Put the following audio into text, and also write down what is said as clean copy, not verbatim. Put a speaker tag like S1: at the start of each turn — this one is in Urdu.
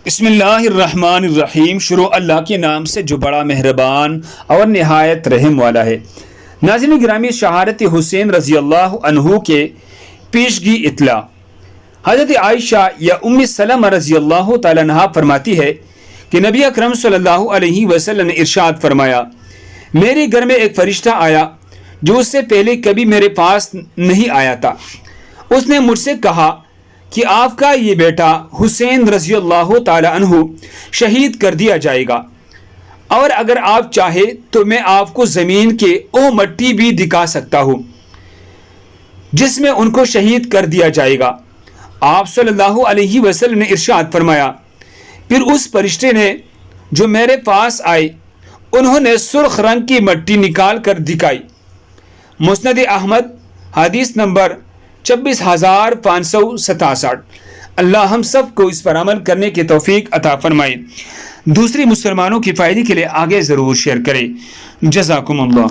S1: بسم اللہ الرحمن الرحیم، شروع اللہ کے نام سے جو بڑا مہربان اور نہایت رحم والا ہے۔ ناظرین گرامی، شہادت حسین رضی اللہ عنہ کے پیشگی اطلاع۔ حضرت عائشہ یا ام سلمہ رضی اللہ تعالیٰ عنہا فرماتی ہے کہ نبی اکرم صلی اللہ علیہ وسلم نے ارشاد فرمایا، میرے گھر میں ایک فرشتہ آیا جو اس سے پہلے کبھی میرے پاس نہیں آیا تھا۔ اس نے مجھ سے کہا کہ آپ کا یہ بیٹا حسین رضی اللہ تعالی عنہ شہید کر دیا جائے گا، اور اگر آپ چاہے تو میں آپ کو زمین کے وہ مٹی بھی دکھا سکتا ہوں جس میں ان کو شہید کر دیا جائے گا۔ آپ صلی اللہ علیہ وسلم نے ارشاد فرمایا، پھر اس فرشتے نے جو میرے پاس آئے انہوں نے سرخ رنگ کی مٹی نکال کر دکھائی۔ مسند احمد حدیث نمبر 26,567۔ اللہ ہم سب کو اس پر عمل کرنے کی توفیق عطا فرمائے۔ دوسری مسلمانوں کی فائدے کے لیے آگے ضرور شیئر کریں۔ جزاکم اللہ۔